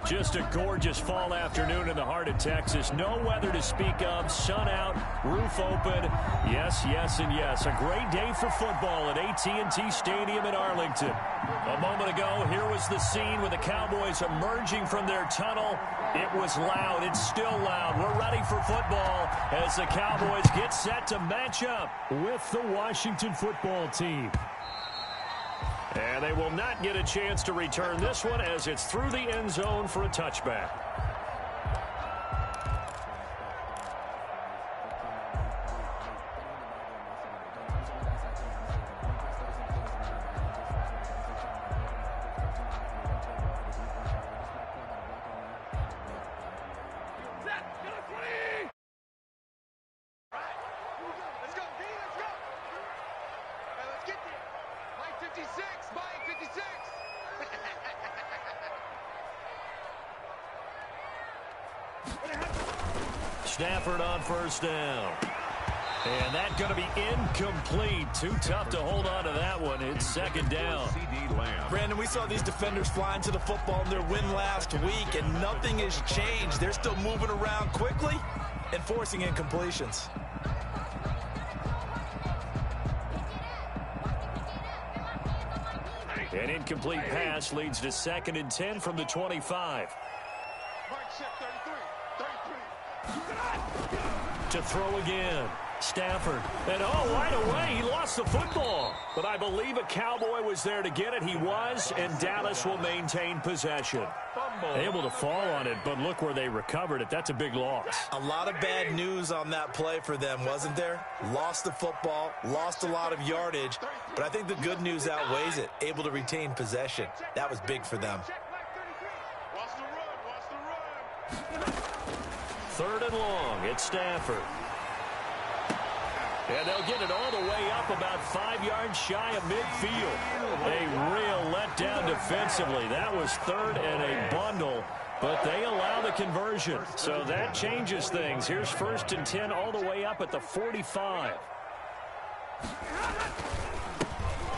Just a gorgeous fall afternoon in the heart of Texas. No weather to speak of. Sun out, roof open. Yes, yes, and yes. A great day for football at AT&T Stadium in Arlington. A moment ago, here was the scene with the Cowboys emerging from their tunnel. It was loud. It's still loud. We're ready for football as the Cowboys get set to match up with the Washington football team. And they will not get a chance to return this one as it's through the end zone for a touchback. Stafford on first down. And that's going to be incomplete. Too tough to hold on to that one. It's second down. Brandon, we saw these defenders flying to the football in their win last week, and nothing has changed. They're still moving around quickly and forcing incompletions. An incomplete pass leads to 2nd and 10 from the 25. To throw again. Stafford. And right away, he lost the football. But I believe a Cowboy was there to get it. He was, and Dallas will maintain possession. Able to fall on it, but look where they recovered it. That's a big loss. A lot of bad news on that play for them, wasn't there? Lost the football, lost a lot of yardage, but I think the good news outweighs it. Able to retain possession. That was big for them. 3rd and long. It's Stafford. And they'll get it all the way up about 5 yards shy of midfield. A real letdown defensively. That was 3rd and a bundle, but they allow the conversion. So that changes things. Here's 1st and 10 all the way up at the 45.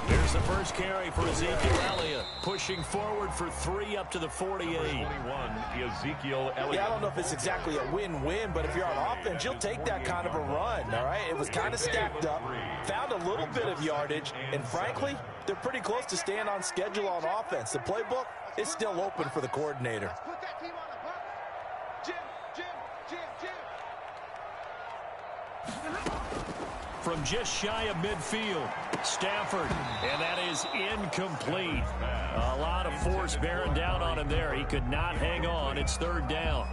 There's the first carry for Ezekiel Elliott. Pushing forward for 3 up to the 48. 21, Ezekiel Elliott. Yeah, I don't know if it's exactly a win-win, but if you're on offense, you'll take that kind of a run, all right? It was kind of stacked up, found a little bit of yardage, and frankly, they're pretty close to staying on schedule on offense. The playbook is still open for the coordinator. From just shy of midfield, Stafford, and that is incomplete. A lot of force bearing down on him there. He could not hang on. It's 3rd down.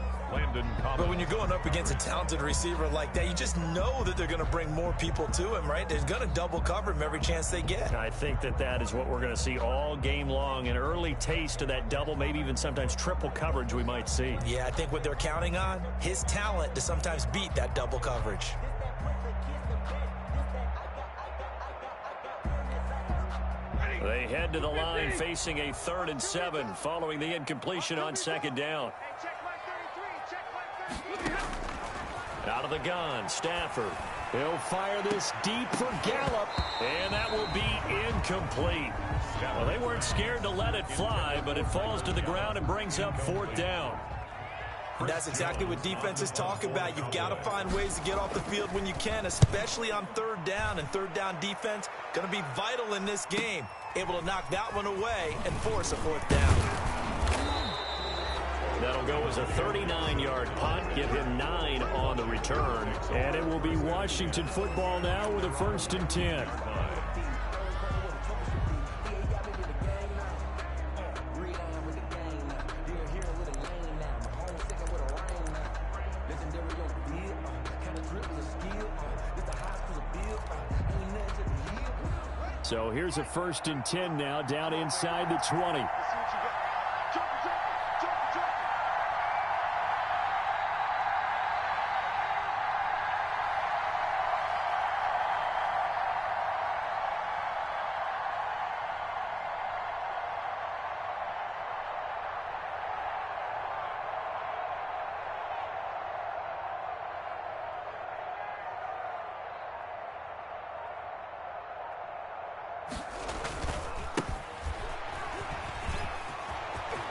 But when you're going up against a talented receiver like that, you just know that they're going to bring more people to him, right? They're going to double cover him every chance they get. I think that is what we're going to see all game long. An early taste of that double, maybe even sometimes triple coverage we might see. Yeah, I think what they're counting on, his talent to sometimes beat that double coverage. They head to the line facing a 3rd and 7 following the incompletion on 2nd down. Out of the gun, Stafford. He'll fire this deep for Gallup, and that will be incomplete. Well, they weren't scared to let it fly, but it falls to the ground and brings up 4th down. And that's exactly what defenses talk about. You've got to find ways to get off the field when you can, especially on 3rd down. And 3rd down defense going to be vital in this game. Able to knock that one away and force a 4th down. That'll go as a 39-yard punt. Give him 9 on the return. And it will be Washington football now with a 1st and 10. So here's a 1st and 10 now, down inside the 20.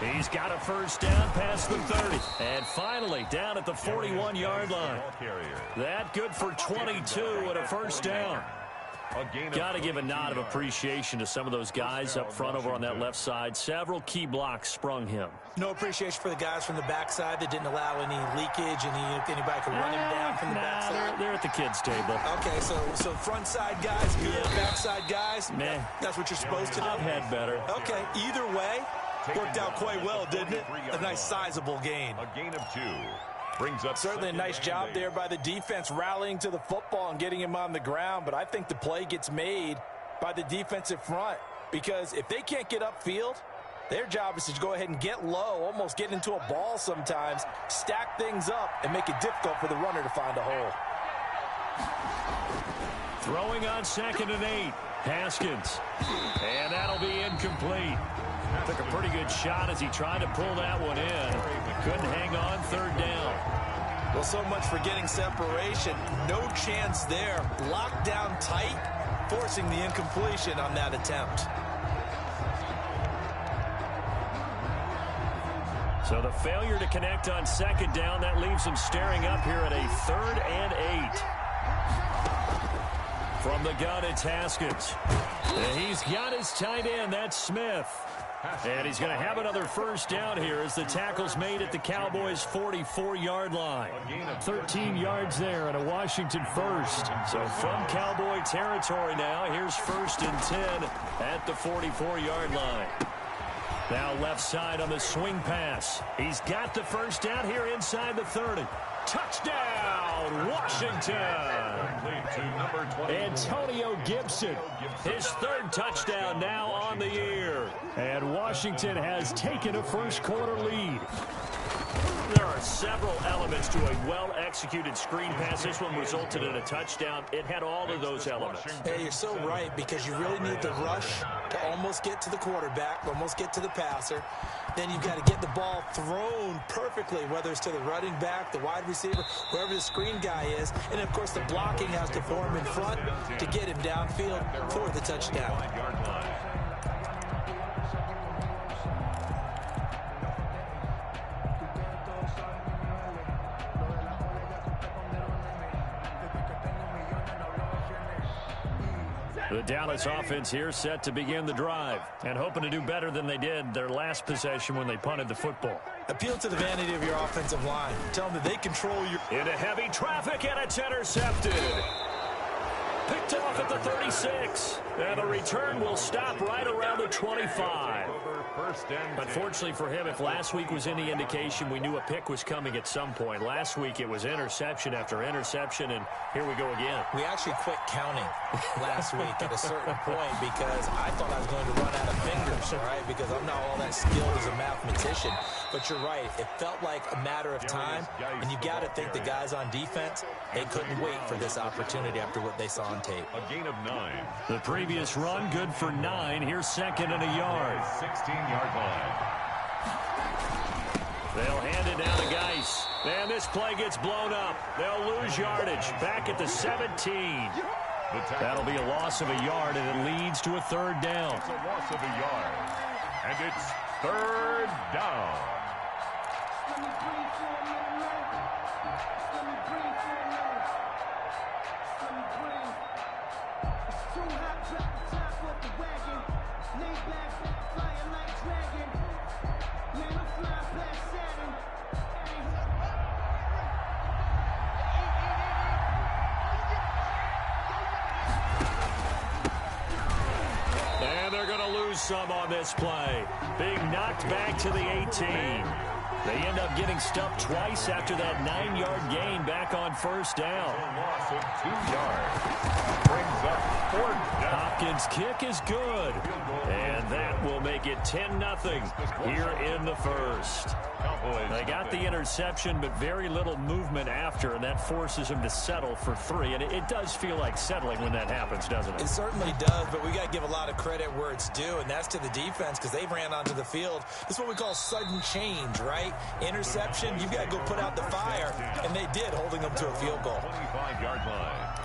He's got a first down past the 30. And finally, down at the 41-yard line. That good for 22 and a first down. Got to give a nod of appreciation to some of those guys up front over on that left side. Several key blocks sprung him. No appreciation for the guys from the backside that didn't allow any leakage, anybody could run him down from the backside. They're at the kids' table. Okay, so front side guys, good, backside guys, meh. That's what you're supposed to do? I've had better. Okay, either way, worked out quite well, didn't it? A nice sizable gain. A gain of 2. Brings up certainly a nice job there by the defense rallying to the football and getting him on the ground, but I think the play gets made by the defensive front because if they can't get upfield, their job is to go ahead and get low, almost get into a ball sometimes, stack things up, and make it difficult for the runner to find a hole. Throwing on 2nd and 8. Haskins. And that'll be incomplete. Took a pretty good shot as he tried to pull that one in. Couldn't hang on 3rd down. Well, so much for getting separation. No chance there. Locked down tight, forcing the incompletion on that attempt. So the failure to connect on 2nd down, that leaves him staring up here at a 3rd and 8. From the gun, it's Haskins. And he's got his tight end, that's Smith. And he's going to have another first down here as the tackle's made at the Cowboys' 44-yard line. 13 yards there and a Washington first. So from Cowboy territory now, here's 1st and 10 at the 44-yard line. Now left side on the swing pass. He's got the first down here inside the 30. Touchdown, Washington! Antonio Gibson, his 3rd touchdown now on the year. And Washington has taken a first-quarter lead. There are several elements to a well-executed screen pass. This one resulted in a touchdown. It had all of those elements. Hey, you're so right because you really need the rush to almost get to the quarterback, almost get to the passer. Then you've got to get the ball thrown perfectly, whether it's to the running back, the wide receiver, wherever the screen guy is. And, of course, the blocking has to form in front to get him downfield for the touchdown. The Dallas offense here set to begin the drive and hoping to do better than they did their last possession when they punted the football. Appeal to the vanity of your offensive line. Tell them that they control your... Into heavy traffic, and it's intercepted. Picked off at the 36. And the return will stop right around the 25. But fortunately for him, if last week was any indication, we knew a pick was coming at some point. Last week it was interception after interception, and here we go again. We actually quit counting last week at a certain point because I thought I was going to run out of fingers, all right, because I'm not all that skilled as a mathematician. But you're right. It felt like a matter of time, and you got to think the guys on defense, they couldn't wait for this opportunity after what they saw on tape. A gain of 9. The previous run good for 9. Here's 2nd and a yard. 16-yard line. They'll hand it down to Geis. And this play gets blown up. They'll lose yardage. Back at the 17. That'll be a loss of a yard, and it leads to a 3rd down. It's a loss of a yard. And it's 3rd down. And they're going to lose some on this play. Being knocked back to the 18. They end up getting stuffed twice after that 9-yard gain back on 1st down. A loss of 2 yards. Brings up 4th down. Hopkins' kick is good. And that will make it 10-0 here in the first. They got the interception, but very little movement after, and that forces them to settle for 3. And it does feel like settling when that happens, doesn't it? It certainly does, but we got to give a lot of credit where it's due, and that's to the defense because they ran onto the field. This is what we call sudden change, right? Interception, you've got to go put out the fire, and they did, holding them to a field goal. 25-yard line.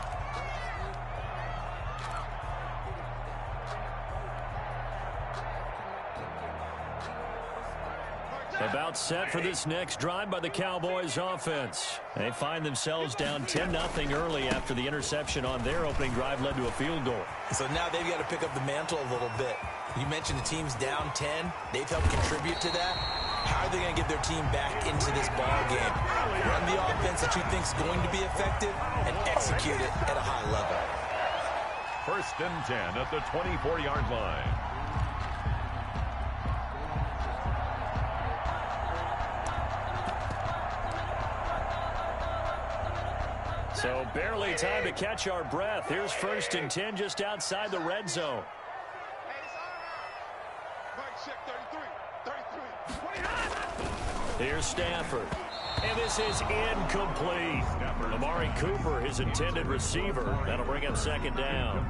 About set for this next drive by the Cowboys offense. They find themselves down 10-0 early after the interception on their opening drive led to a field goal. So now they've got to pick up the mantle a little bit. You mentioned the team's down 10. They've helped contribute to that. How are they going to get their team back into this ball game? Run the offense that you think is going to be effective and execute it at a high level. 1st and 10 at the 24-yard line. So barely time to catch our breath. Here's 1st and 10 just outside the red zone. Here's Stafford. And this is incomplete. Amari Cooper, his intended receiver. That'll bring up 2nd down.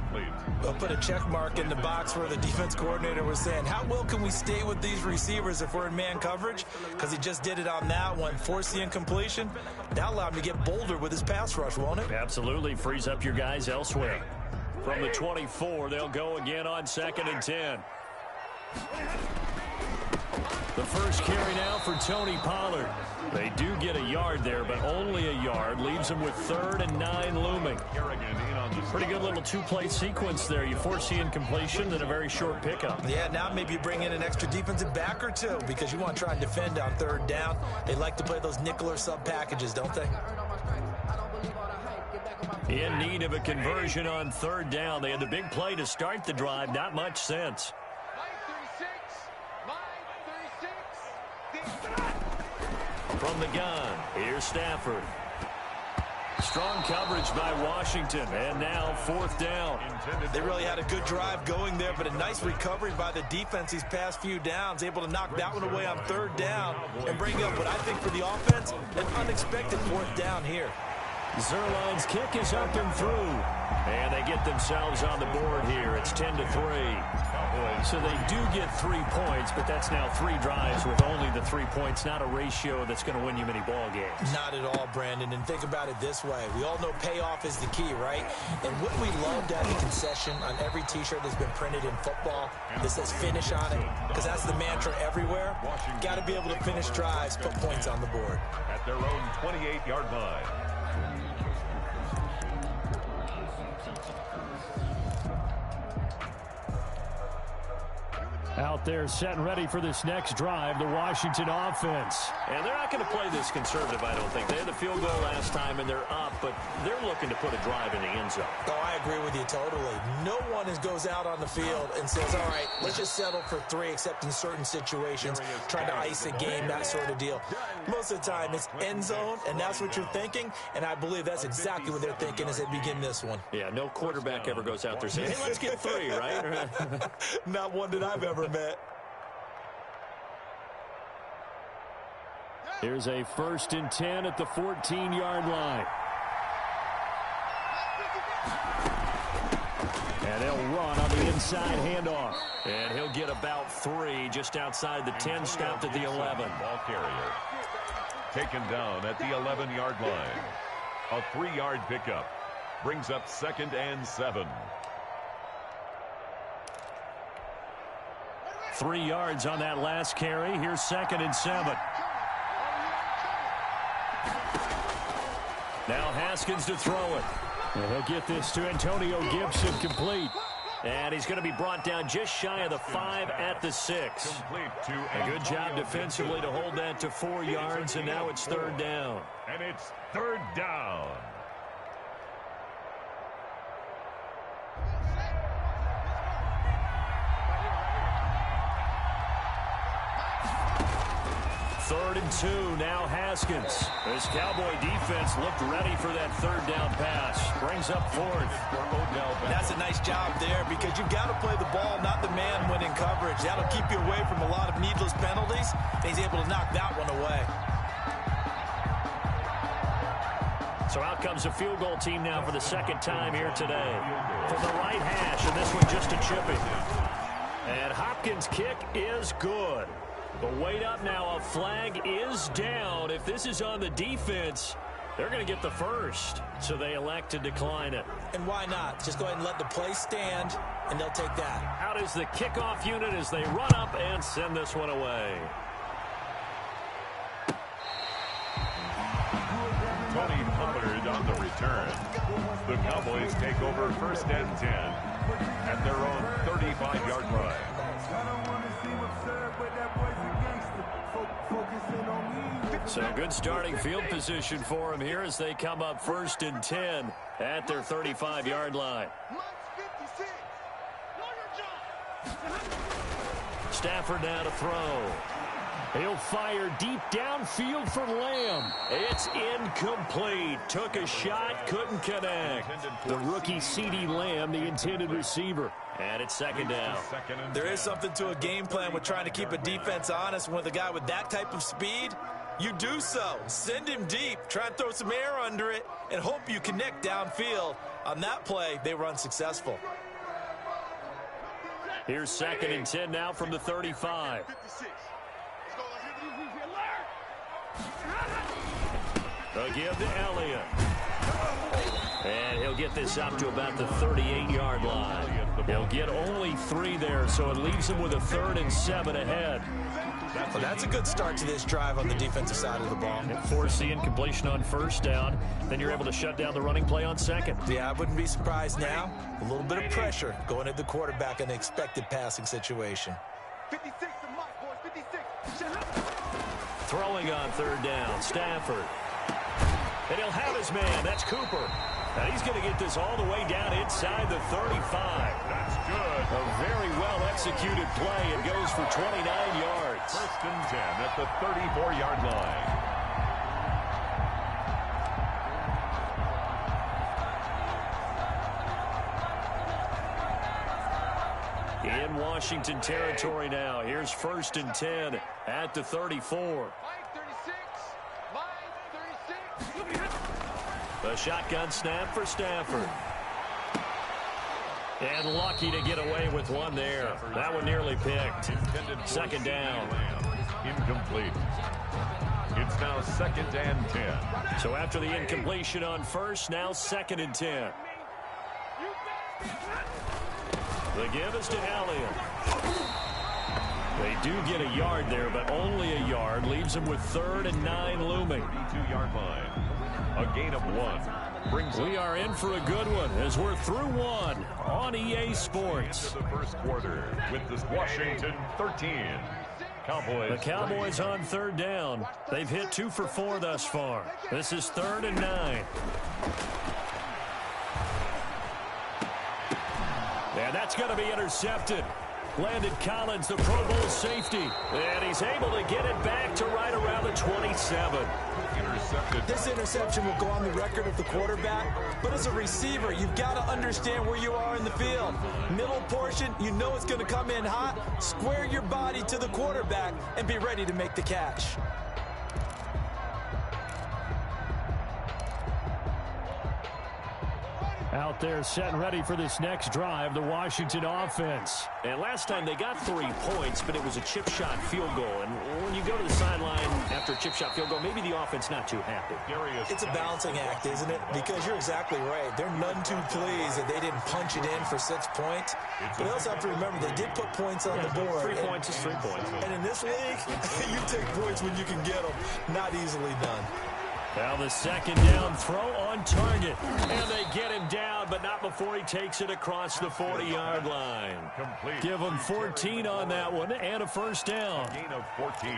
They'll put a check mark in the box where the defense coordinator was saying, how well can we stay with these receivers if we're in man coverage? Because he just did it on that one. Force the incompletion. That'll allow him to get bolder with his pass rush, won't it? Absolutely. Frees up your guys elsewhere. From the 24, they'll go again on 2nd and 10. The first carry now for Tony Pollard. They do get a yard there, but only a yard. Leaves them with 3rd and 9 looming. Pretty good little two-play sequence there. You force the incompletion, then a very short pickup. Yeah, now maybe you bring in an extra defensive back or two because you want to try and defend on 3rd down. They like to play those nickel or sub packages, don't they? In need of a conversion on 3rd down. They had the big play to start the drive. Not much sense. From the gun, here's Stafford. Strong coverage by Washington, and now 4th down. They really had a good drive going there, but a nice recovery by the defense these past few downs, able to knock that one away on 3rd down and bring up what I think for the offense, an unexpected 4th down here. Zerline's kick is up and through, and they get themselves on the board here. It's 10-3. So they do get 3 points, but that's now 3 drives with only the 3 points, not a ratio that's going to win you many ball games. Not at all, Brandon, and think about it this way. We all know payoff is the key, right? And wouldn't we love to have a concession on every T-shirt that's been printed in football that says finish on it? Because that's the mantra everywhere. Got to be able to finish drives, put points on the board. At their own 28-yard line. Out there set and ready for this next drive, the Washington offense. And they're not going to play this conservative, I don't think. They had the field goal last time, and they're up, but they're looking to put a drive in the end zone. Oh, I agree with you totally. No one goes out on the field and says, all right, let's just settle for 3, except in certain situations, trying to ice a game, that sort of deal. Most of the time, it's end zone, and that's what you're thinking, and I believe that's exactly what they're thinking as they begin this one. Yeah, no quarterback ever goes out there saying, hey, let's get 3, right? Not one that I've ever met. Here's a 1st and 10 at the 14-yard line. And they'll run on the inside handoff. And he'll get about 3 just outside the 10, stopped at the 11. Ball carrier taken down at the 11-yard line. A 3-yard pickup brings up 2nd and 7. 3 yards on that last carry. Here's 2nd and 7. Now Haskins to throw it. And he'll get this to Antonio Gibson complete. And he's going to be brought down just shy of the 5 at the 6. A good job defensively to hold that to 4 yards, and now it's 3rd down. And it's 3rd down. Third and 2, now Haskins. This Cowboy defense looked ready for that 3rd down pass. Brings up 4th for Odell Beckham. That's a nice job there because you've got to play the ball, not the man when in coverage. That'll keep you away from a lot of needless penalties. And he's able to knock that one away. So out comes a field goal team now for the 2nd time here today. From the right hash, and this one just a chipping. And Hopkins' kick is good. But wait up now, a flag is down. If this is on the defense, they're going to get the 1st. So they elect to decline it. And why not? Just go ahead and let the play stand, and they'll take that. Out is the kickoff unit as they run up and send this one away. on the return. The Cowboys take over 1st and 10 at their own 35-yard line. So good starting field position for them here as they come up 1st and 10 at their 35-yard line. Stafford now to throw. He'll fire deep downfield for Lamb. It's incomplete. Took a shot, couldn't connect. The rookie CeeDee Lamb, the intended receiver. And it's 2nd down. There is something to a game plan with trying to keep a defense honest. With a guy with that type of speed, you do so. Send him deep. Try and throw some air under it and hope you connect downfield. On that play, they were unsuccessful. Here's 2nd and 10 now from the 35. A give to Elliott. And he'll get this up to about the 38-yard line. He'll get only 3 there, so it leaves him with a 3rd and 7 ahead. Well, that's a good start to this drive on the defensive side of the ball. Force the incompletion on 1st down. Then you're able to shut down the running play on 2nd. Yeah, I wouldn't be surprised now. A little bit of pressure going at the quarterback in an expected passing situation. 56 to Mike, boys, 56. Throwing on 3rd down, Stafford. And he'll have his man. That's Cooper. And he's going to get this all the way down inside the 35. That's good. A very well-executed play. It goes for 29 yards. 1st and 10 at the 34-yard line. In Washington territory now. Here's 1st and 10 at the 34. A shotgun snap for Stafford. And lucky to get away with one there. That one nearly picked. 2nd down. Incomplete. It's now 2nd and 10. So after the incompletion on 1st, now 2nd and 10. The give is to Elliott. They do get a yard there, but only a yard. Leaves them with 3rd and 9 looming. 32-yard line. A gain of 1. We are in for a good one as we're through 1 on EA Sports. The 1st quarter with this Washington 13. Cowboys. The Cowboys on 3rd down. They've hit 2 for 4 thus far. This is 3rd and 9. And that's going to be intercepted. Landon Collins, the Pro Bowl safety. And he's able to get it back to right around the 27. This interception will go on the record of the quarterback, but as a receiver, you've got to understand where you are in the field. Middle portion, you know it's going to come in hot. Square your body to the quarterback and be ready to make the catch. Out there set and ready for this next drive, the Washington offense. And last time they got 3 points, but it was a chip shot field goal. And when you go to the sideline after a chip shot field goal, maybe the offense not too happy. It's a balancing act, isn't it? Because you're exactly right. They're none too pleased that they didn't punch it in for 6 points. But they also have to remember they did put points on the board. 3 points is 3 points. And in this league, you take points when you can get them. Not easily done. Now the 2nd down throw on target. And they get him down, but not before he takes it across the 40-yard line. Complete. Give him 14 on that one and a 1st down. Gain of 14.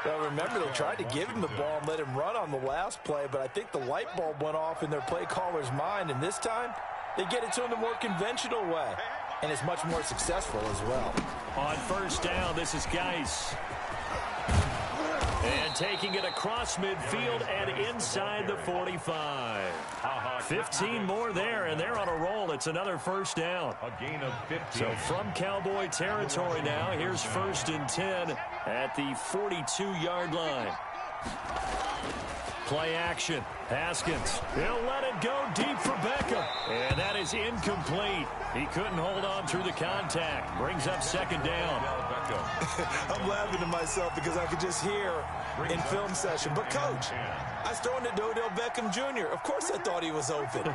Well, remember, they tried to give him the ball and let him run on the last play, but I think the light bulb went off in their play caller's mind, and this time they get it to him the more conventional way, and it's much more successful as well. On 1st down, this is Geis. And taking it across midfield and inside the 45. 15 more there, and they're on a roll. It's another 1st down. A gain of 15. So from Cowboy territory now, here's 1st and 10 at the 42-yard line. Play action. Haskins. He'll let it go deep for Beckham. And that is incomplete. He couldn't hold on through the contact. Brings up 2nd down. I'm laughing to myself because I could just hear in film session. But, Coach, I was throwing to Odell Beckham Jr. Of course I thought he was open.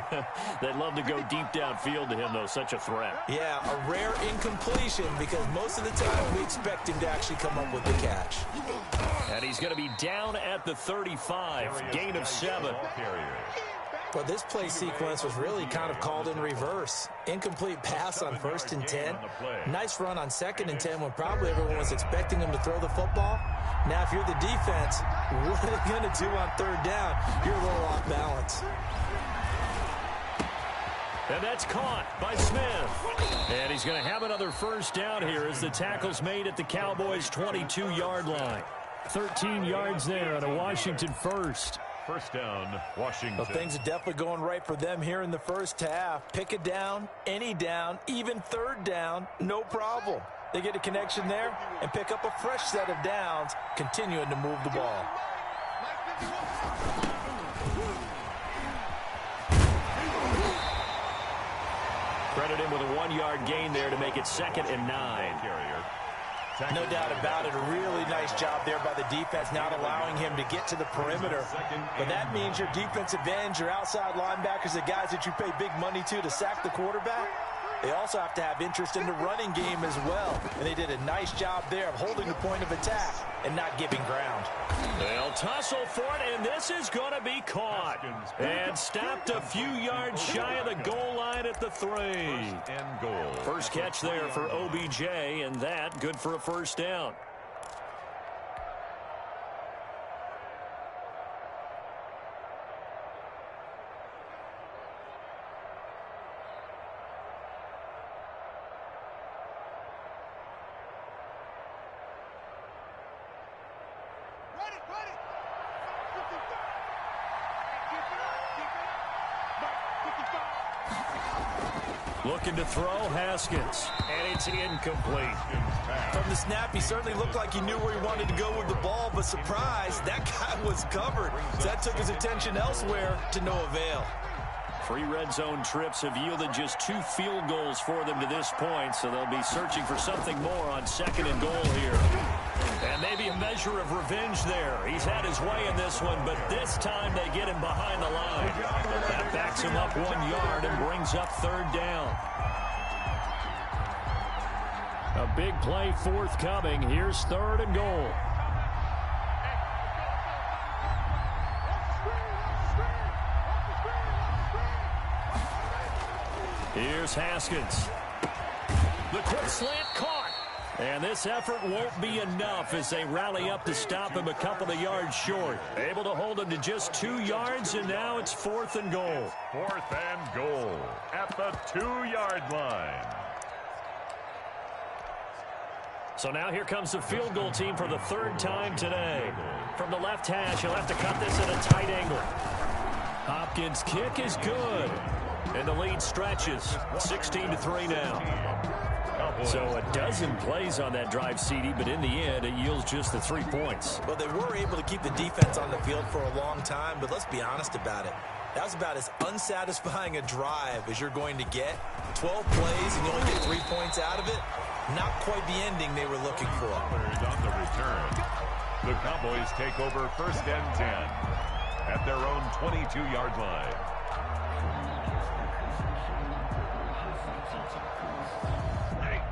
They'd love to go deep downfield to him, though. Such a threat. Yeah, a rare incompletion because most of the time we expect him to actually come up with the catch. And he's going to be down down at the 35. Gain of 7. But this play sequence was really kind of called in reverse. Incomplete pass on 1st and 10. Nice run on 2nd and 10 when probably everyone was expecting him to throw the football. Now, if you're the defense, what are they going to do on 3rd down? You're a little off balance. And that's caught by Smith. And he's going to have another 1st down here as the tackle's made at the Cowboys' 22-yard line. 13 yards there on a Washington 1st. 1st down, Washington. Well, things are definitely going right for them here in the 1st half. Pick a down, any down, even 3rd down, no problem. They get a connection there and pick up a fresh set of downs, continuing to move the ball. Credit him with a 1-yard gain there to make it 2nd and 9. No doubt about it. A really nice job there by the defense, not allowing him to get to the perimeter. But that means your defensive ends, your outside linebackers, the guys that you pay big money to sack the quarterback, they also have to have interest in the running game as well. And they did a nice job there of holding the point of attack and not giving ground. They'll tussle for it, and this is going to be caught. And stopped a few yards shy of the goal line at the 3. And goal. First catch there for OBJ, and that good for a 1st down. Looking to throw, Haskins, and it's incomplete. From the snap, he certainly looked like he knew where he wanted to go with the ball, but surprise, that guy was covered. So that took his attention elsewhere to no avail. 3 red zone trips have yielded just 2 field goals for them to this point, so they'll be searching for something more on 2nd and goal here. And maybe a measure of revenge there. He's had his way in this one, but this time they get him behind the line. That backs him up 1 yard and brings up 3rd down. A big play forthcoming. Here's 3rd and goal. Here's Haskins. The quick slant caught. And this effort won't be enough as they rally up to stop him a couple of yards short. Able to hold him to just 2 yards, and now it's 4th and goal. 4th and goal at the 2-yard line. So now here comes the field goal team for the 3rd time today. From the left hash, he'll have to cut this at a tight angle. Hopkins' kick is good. And the lead stretches. 16-3 now. So a dozen plays on that drive, CD, but in the end, it yields just the 3 points. Well, they were able to keep the defense on the field for a long time, but let's be honest about it. That was about as unsatisfying a drive as you're going to get. 12 plays and you only get 3 points out of it. Not quite the ending they were looking for. On the return, the Cowboys take over 1st and 10 at their own 22-yard line.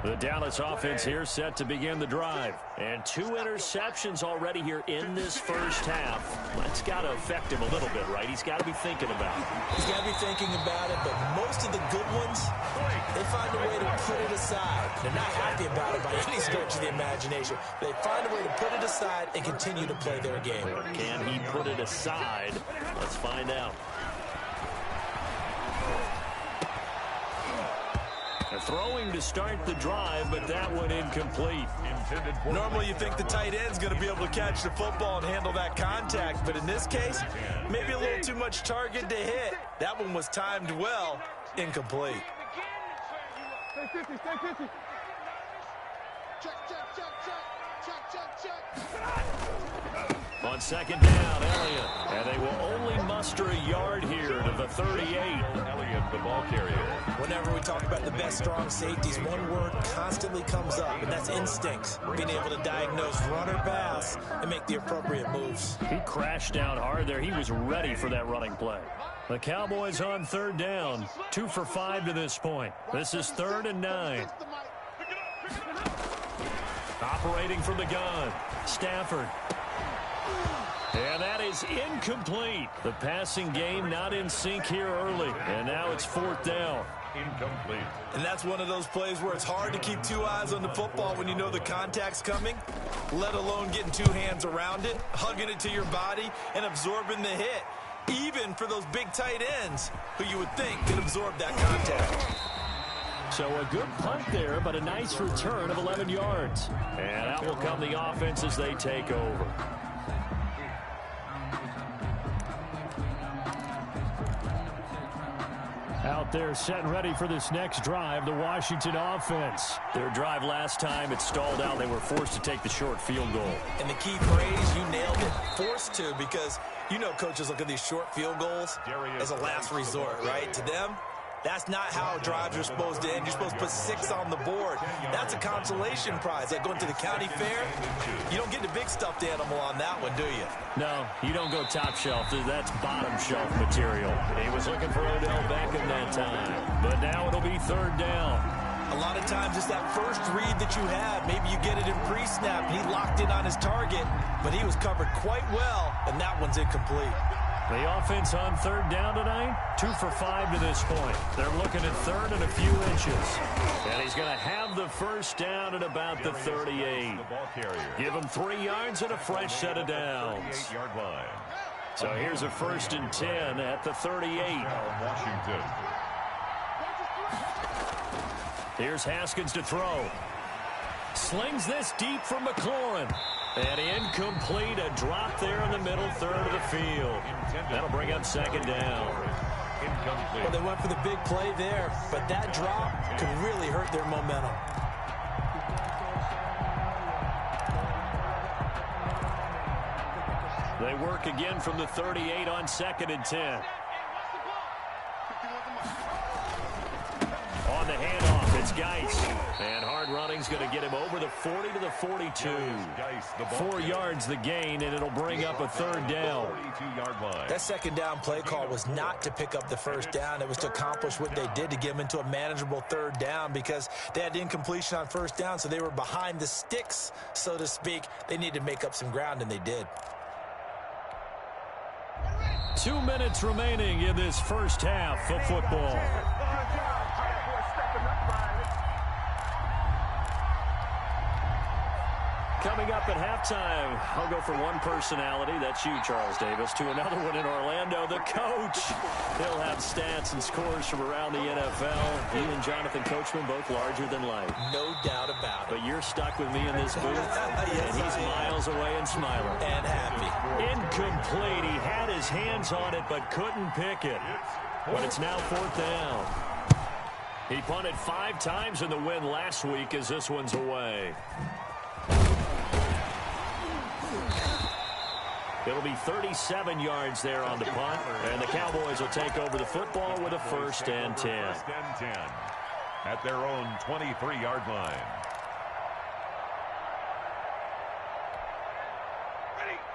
The Dallas offense here set to begin the drive. And 2 interceptions already here in this 1st half. That's got to affect him a little bit, right? He's got to be thinking about it. He's got to be thinking about it, but most of the good ones, they find a way to put it aside. They're not happy about it by any stretch of the imagination. They find a way to put it aside and continue to play their game. Can he put it aside? Let's find out. Throwing to start the drive, but that one incomplete. Normally you think the tight end's going to be able to catch the football and handle that contact, but in this case, maybe a little too much target to hit. That one was timed well, incomplete. Stay 50, stay 50. Check, check, check, check, check, check, check. On 2nd down, Elliott. And they will only muster a yard here to the 38. Elliott, the ball carrier. Whenever we talk about the best strong safeties, one word constantly comes up, and that's instinct. Being able to diagnose run or pass and make the appropriate moves. He crashed down hard there. He was ready for that running play. The Cowboys on 3rd down. 2 for 5 to this point. This is 3rd and 9. Operating from the gun. Stafford. is incomplete. The passing game not in sync here early, and now it's 4th down. Incomplete. And that's one of those plays where it's hard to keep two eyes on the football when you know the contact's coming, let alone getting two hands around it, hugging it to your body, and absorbing the hit, even for those big tight ends who you would think could absorb that contact. So a good punt there, but a nice return of 11 yards. And out will come the offense as they take over. Out there set and ready for this next drive, the Washington offense. Their drive last time, it stalled out. They were forced to take the short field goal. And the key phrase, you nailed it, forced to, because you know coaches look at these short field goals as a last resort, right? To them, that's not how drives are supposed to end. You're supposed to put 6 on the board. That's a consolation prize. Like going to the county fair, you don't get the big stuffed animal on that one, do you? No, you don't go top shelf. That's bottom shelf material. He was looking for Odell Beckham that time. But now it'll be 3rd down. A lot of times it's that first read that you have. Maybe you get it in pre-snap, and he locked in on his target, but he was covered quite well, and that one's incomplete. The offense on 3rd down tonight, 2 for 5 to this point. They're looking at 3rd and a few inches. And he's going to have the first down at about the 38. Give him 3 yards and a fresh set of downs. So here's a 1st and 10 at the 38. Washington. Here's Haskins to throw. Slings this deep for McLaurin. And incomplete, a drop there in the middle 3rd of the field. That'll bring up 2nd down. Well, they went for the big play there, but that drop could really hurt their momentum. They work again from the 38 on 2nd and 10. On the handoff, it's Geis. And hard running's going to get him over the 40 to the 42. 4 yards the gain, and it'll bring up a 3rd down. That 2nd down play call was not to pick up the 1st down. It was to accomplish what they did to get them into a manageable 3rd down because they had incompletion on 1st down, so they were behind the sticks, so to speak. They needed to make up some ground, and they did. 2 minutes remaining in this first half of football. Coming up at halftime, I'll go from one personality, that's you, Charles Davis, to another one in Orlando, the coach. He'll have stats and scores from around the NFL. He and Jonathan Coachman both larger than life. No doubt about it. But you're stuck with me in this booth, yes, and he's miles away and smiling. And happy. Incomplete. He had his hands on it, but couldn't pick it. But it's now 4th down. He punted 5 times in the win last week as this one's away. It'll be 37 yards there on the punt, and the Cowboys will take over the football with a 1st and 10. 1st and 10 at their own 23-yard line.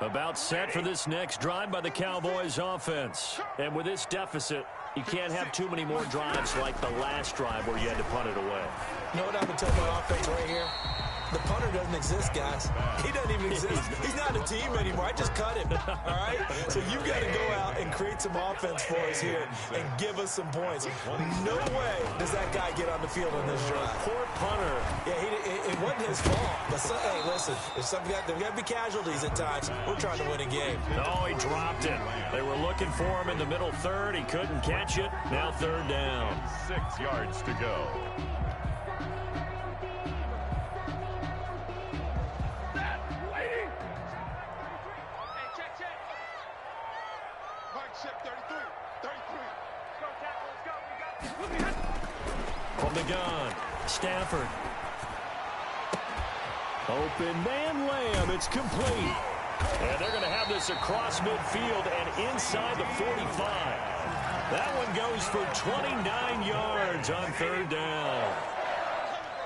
About set for this next drive by the Cowboys offense. And with this deficit, you can't have too many more drives like the last drive where you had to punt it away. You know what I'm going to tell my offense right here? The punter doesn't exist, guys. He doesn't even exist. He's not a team anymore. I just cut him, all right? So you've got to go out and create some offense for us here and give us some points. No way does that guy get on the field on this drive. Poor punter. Yeah, it wasn't his fault. But, hey, listen, there's got to be casualties at times. We're trying to win a game. Oh, he dropped it. They were looking for him in the middle 3rd. He couldn't catch it. Now 3rd down. 6 yards to go. From the gun, Stafford. Open man Lamb, it's complete. And they're going to have this across midfield and inside the 45. That one goes for 29 yards on 3rd down.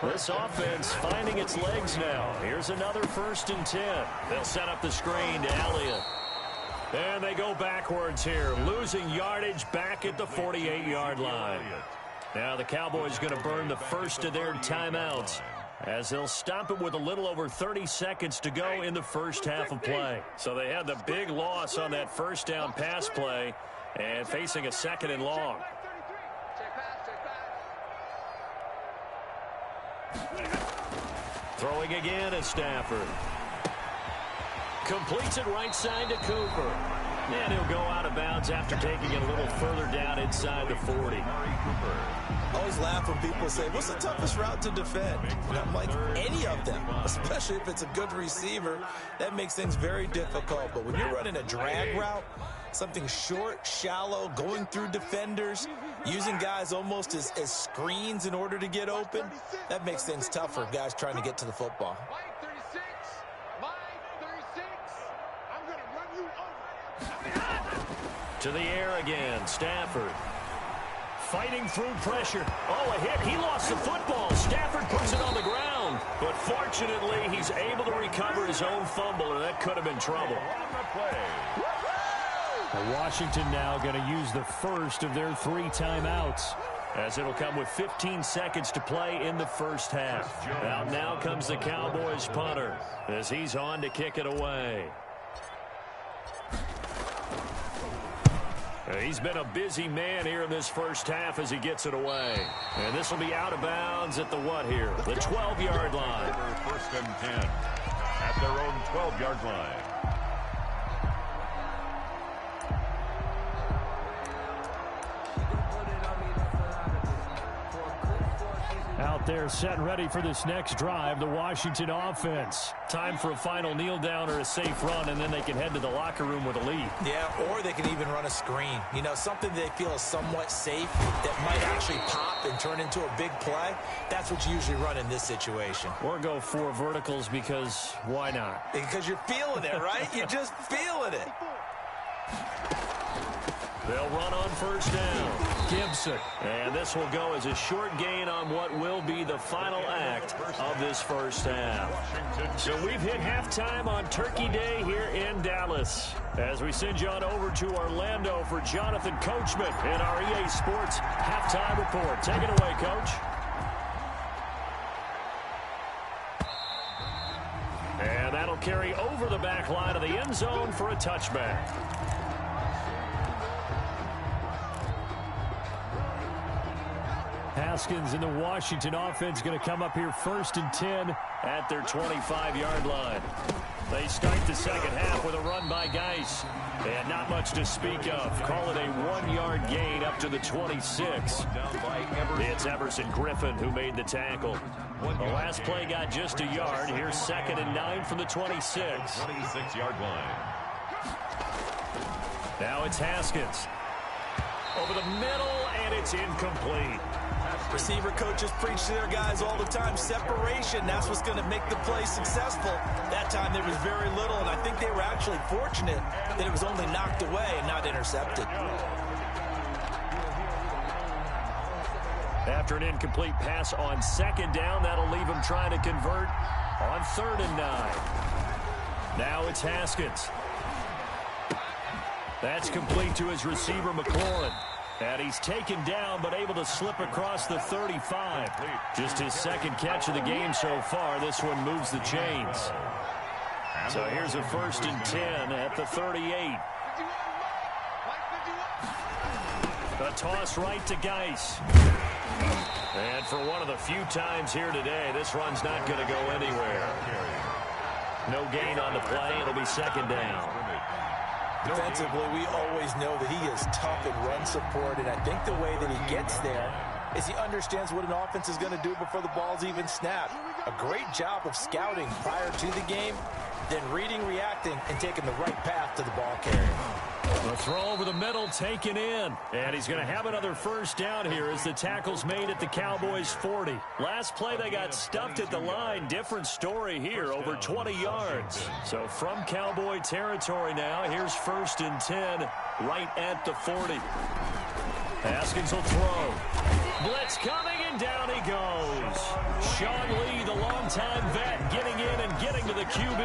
This offense finding its legs now. Here's another 1st and 10. They'll set up the screen to Elliott. And they go backwards here, losing yardage back at the 48-yard line. Now the Cowboys going to burn the first of their timeouts as they'll stop it with a little over 30 seconds to go in the first half of play. So they had the big loss on that first down pass play and facing a 2nd and long. Throwing again is Stafford. Completes it right side to Cooper. And he'll go out of bounds after taking it a little further down inside the 40. I always laugh when people say, what's the toughest route to defend? And I'm like, any of them, especially if it's a good receiver. That makes things very difficult. But when you're running a drag route, something short, shallow, going through defenders, using guys almost as screens in order to get open, that makes things tough for guys trying to get to the football. To the air again, Stafford. Fighting through pressure. Oh, a hit. He lost the football. Stafford puts it on the ground. But fortunately, he's able to recover his own fumble, or that could have been trouble. Washington now going to use the first of their 3 timeouts, as it'll come with 15 seconds to play in the first half. Out now comes the Cowboys punter, as he's on to kick it away. He's been a busy man here in this first half as he gets it away. And this will be out of bounds at the what here? The 12-yard line. First and 10 at their own 12-yard line. Out there set and ready for this next drive, the Washington offense. Time for a final kneel down or a safe run, and then they can head to the locker room with a lead. Yeah, or they can even run a screen. You know, something they feel is somewhat safe that might actually pop and turn into a big play. That's what you usually run in this situation. Or go 4 verticals because why not? Because you're feeling it, right? You're just feeling it. They'll run on first down. Gibson. And this will go as a short gain on what will be the final act of this first half. So we've hit halftime on Turkey Day here in Dallas. As we send you on over to Orlando for Jonathan Coachman in our EA Sports halftime report. Take it away, Coach. And that'll carry over the back line of the end zone for a touchback. Haskins and the Washington offense going to come up here first and 10 at their 25-yard line. They start the second half with a run by Geis. And not much to speak of. Call it a 1-yard gain up to the 26. It's Everson Griffin who made the tackle. The last play got just a yard. Here's 2nd and 9 from the 26. 26-yard line. Now it's Haskins. Over the middle, and it's incomplete. Receiver coaches preach to their guys all the time. Separation, that's what's going to make the play successful. That time there was very little, and I think they were actually fortunate that it was only knocked away and not intercepted. After an incomplete pass on 2nd down, that'll leave him trying to convert on 3rd and 9. Now it's Haskins. That's complete to his receiver, McLaurin. And he's taken down, but able to slip across the 35. Just his 2nd catch of the game so far. This one moves the chains. So here's a 1st and 10 at the 38. A toss right to Geis. And for one of the few times here today, this run's not going to go anywhere. No gain on the play. It'll be 2nd down. Defensively, we always know that he is tough in run support, and I think the way that he gets there is he understands what an offense is going to do before the ball's even snapped. A great job of scouting prior to the game, then reading, reacting, and taking the right path to the ball carrier. The throw over the middle taken in. And he's going to have another 1st down here as the tackle's made at the Cowboys' 40. Last play they got stuffed at the line. Different story here, over 20 yards. So from Cowboy territory now, here's 1st and 10 right at the 40. Haskins will throw. Blitz coming, and And down he goes. Sean Lee, the longtime vet, getting in and getting to the QB.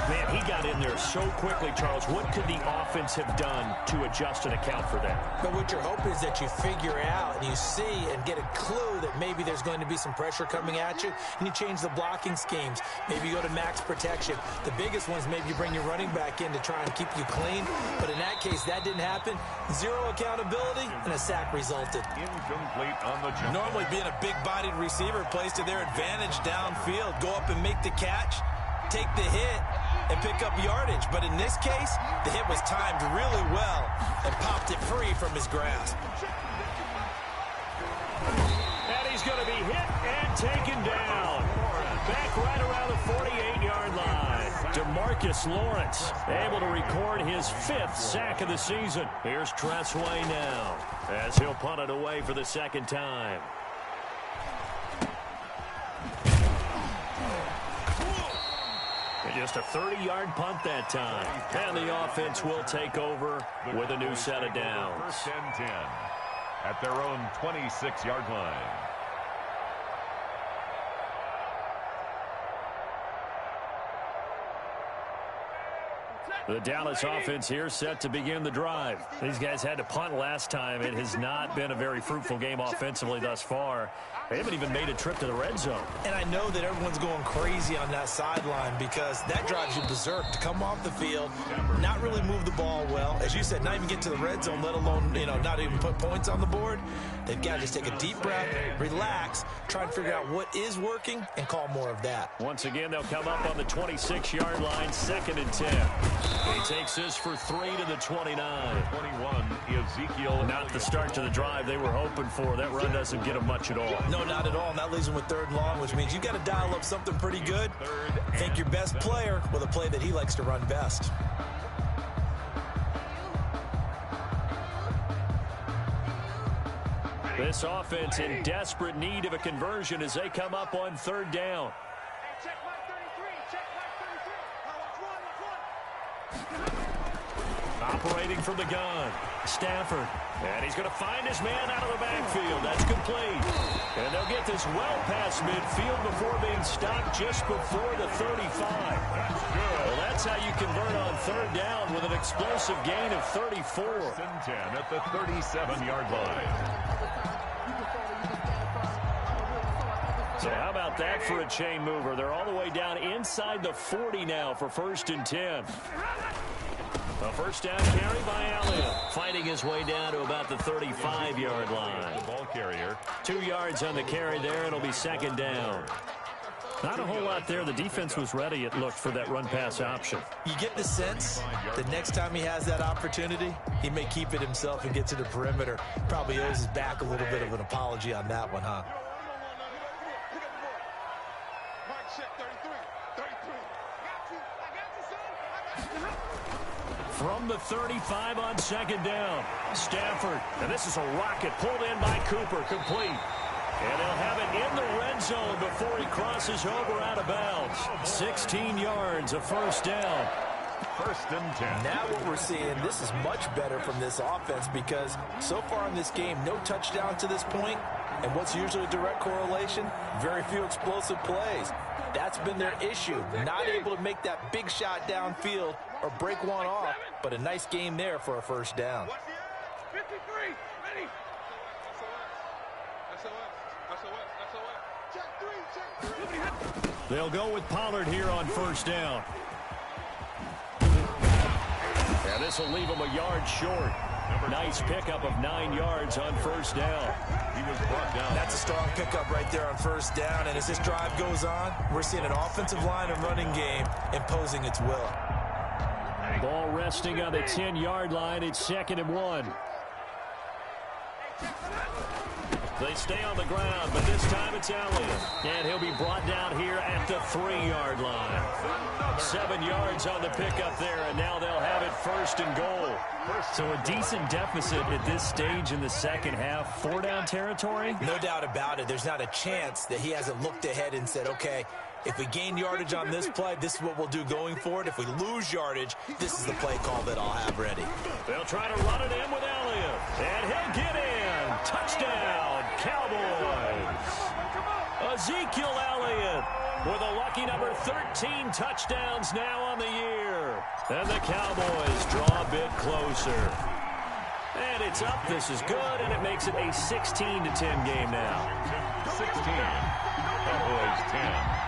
Man, he got in there so quickly, Charles. What could the offense have done to adjust and account for that? But what you're hoping is that you figure out and you see and get a clue that maybe there's going to be some pressure coming at you, and you change the blocking schemes. Maybe you go to max protection. The biggest one is maybe you bring your running back in to try and keep you clean. But in that case, that didn't happen. Zero accountability, and a sack resulted. Incomplete on the jump. Normally being a big-bodied receiver plays to their advantage downfield. Go up and make the catch, take the hit, and pick up yardage. But in this case, the hit was timed really well and popped it free from his grasp. And he's going to be hit and taken down. Back right around the 48-yard line. DeMarcus Lawrence able to record his 5th sack of the season. Here's Tressway now as he'll punt it away for the second time. Just a 30-yard punt that time. And the offense will take over with a new set of downs. First and 10 at their own 26-yard line. The Dallas offense here set to begin the drive. These guys had to punt last time. It has not been a very fruitful game offensively thus far. They haven't even made a trip to the red zone. And I know that everyone's going crazy on that sideline because that drives you berserk to come off the field, not really move the ball well. As you said, not even get to the red zone, let alone, not even put points on the board. They've got to just take a deep breath, relax, try and figure out what is working, and call more of that. Once again, they'll come up on the 26-yard line, 2nd and 10. He takes this for 3 to the 29. 21, Ezekiel. Not the start to the drive they were hoping for. That run doesn't get them much at all. No, not at all. And that leaves him with 3rd and long, which means you got to dial up something pretty good. Think your best player with a play that he likes to run best. This offense in desperate need of a conversion as they come up on 3rd down. Check mark 33. Check mark 33. Operating from the gun, Stafford. And he's going to find his man out of the backfield. That's complete. And they'll get this well past midfield before being stopped just before the 35. Well, that's how you convert on 3rd down with an explosive gain of 34. 1st and 10 at the 37-yard line. So how about that for a chain mover? They're all the way down inside the 40 now for 1st and 10. A 1st down carry by Elliott, fighting his way down to about the 35-yard line. The ball carrier. 2 yards on the carry there. It'll be 2nd down. Not a whole lot there. The defense was ready, it looked, for that run-pass option. You get the sense that next time he has that opportunity, he may keep it himself and get to the perimeter. Probably owes his back a little bit of an apology on that one, huh? From the 35 on 2nd down, Stafford. And this is a rocket pulled in by Cooper, complete. And they'll have it in the red zone before he crosses over out of bounds. 16 yards, a 1st down. 1st and 10. Now what we're seeing, this is much better from this offense because so far in this game, no touchdown to this point. And what's usually a direct correlation? Very few explosive plays. That's been their issue. Not able to make that big shot downfield or break one off, but a nice game there for a 1st down. 53, ready. Check 3. They'll go with Pollard here on 1st down. And this will leave him a yard short. Nice pickup of 9 yards on 1st down. He was brought down. That's a strong pickup right there on 1st down. And as this drive goes on, we're seeing an offensive line and running game imposing its will. Ball resting on the 10-yard line. It's 2nd and 1. They stay on the ground, but this time it's Elliott. And he'll be brought down here at the 3-yard line. 7 yards on the pickup there, and now they'll have it 1st and goal. So a decent deficit at this stage in the second half. 4-down territory? No doubt about it. There's not a chance that he hasn't looked ahead and said, okay, If we gain yardage on this play, this is what we'll do going forward. If we lose yardage, this is the play call that I'll have ready. They'll try to run it in with Elliott. And he'll get in. Touchdown, Cowboys. Ezekiel Elliott with a lucky number 13 touchdowns now on the year. And the Cowboys draw a bit closer. And it's up. This is good, and it makes it a 16-10 game now. 16. Cowboys 10.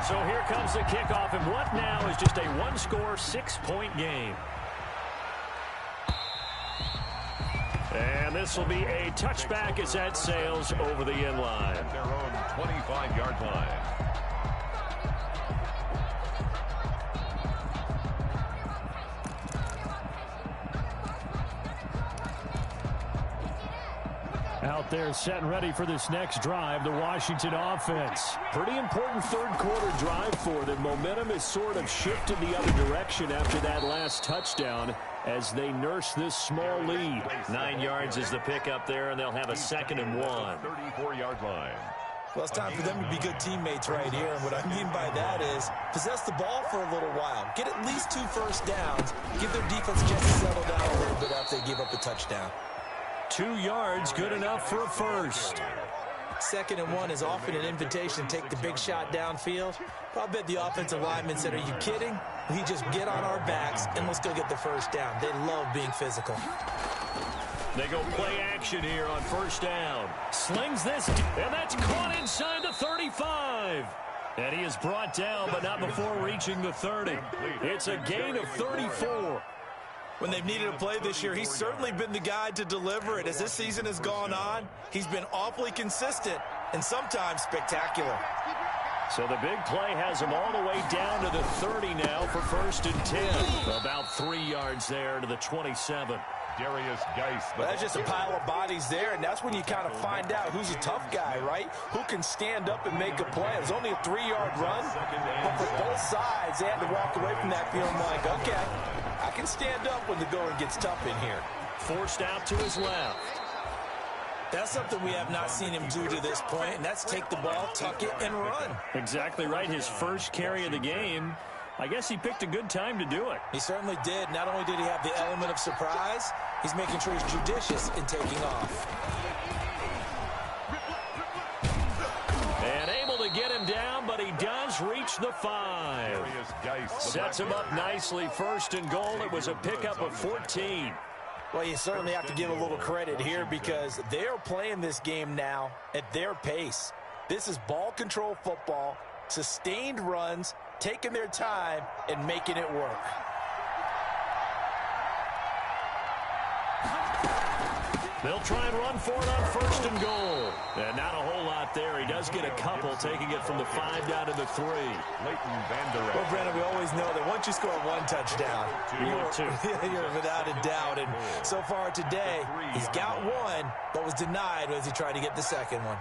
So here comes the kickoff, and what now is just a one-score, 6-point game. And this will be a touchback as that sails over the end line. At their own 25-yard line. Out there set and ready for this next drive, the Washington offense. Pretty important third-quarter drive for them. Momentum has sort of shifted the other direction after that last touchdown as they nurse this small lead. 9 yards is the pickup there, and they'll have a 2nd and 1. 34-yard line. Well, it's time for them to be good teammates right here. And what I mean by that is possess the ball for a little while. Get at least 2 first downs. Give their defense a chance to settle down a little bit after they give up a touchdown. 2 yards, good enough for a first. 2nd and 1 is often an invitation to take the big shot downfield. But I bet the offensive lineman said, are you kidding? We just get on our backs and let's go get the first down. They love being physical. They go play action here on first down. Slings this, and that's caught inside the 35. And he is brought down, but not before reaching the 30. It's a gain of 34. When they've needed a play this year, he's certainly been the guy to deliver it. As this season has gone on, he's been awfully consistent and sometimes spectacular. So the big play has him all the way down to the 30 now for 1st and 10. About 3 yards there to the 27. Darius Geis. Well, that's just a pile of bodies there, and that's when you kind of find out who's a tough guy, right? Who can stand up and make a play. It was only a 3-yard run, but for both sides, they had to walk away from that feeling like, okay, I can stand up when the going gets tough in here. Forced out to his left. That's something we have not seen him do to this point, and that's take the ball, tuck it, and run. Exactly right. His first carry of the game. I guess he picked a good time to do it. He certainly did. Not only did he have the element of surprise, he's making sure he's judicious in taking off. And able to get him down, but he does reach the 5. Sets him up nicely. 1st and goal. It was a pickup of 14. Well, you certainly have to give a little credit here because they're playing this game now at their pace. This is ball control football, sustained runs, taking their time and making it work. They'll try and run for it on 1st and goal. And not a whole lot there. He does get a couple, taking it from the 5 down to the 3. Well, Brandon, we always know that once you score 1 touchdown, you're without a doubt. And so far today, he's got 1, but was denied as he tried to get the 2nd one.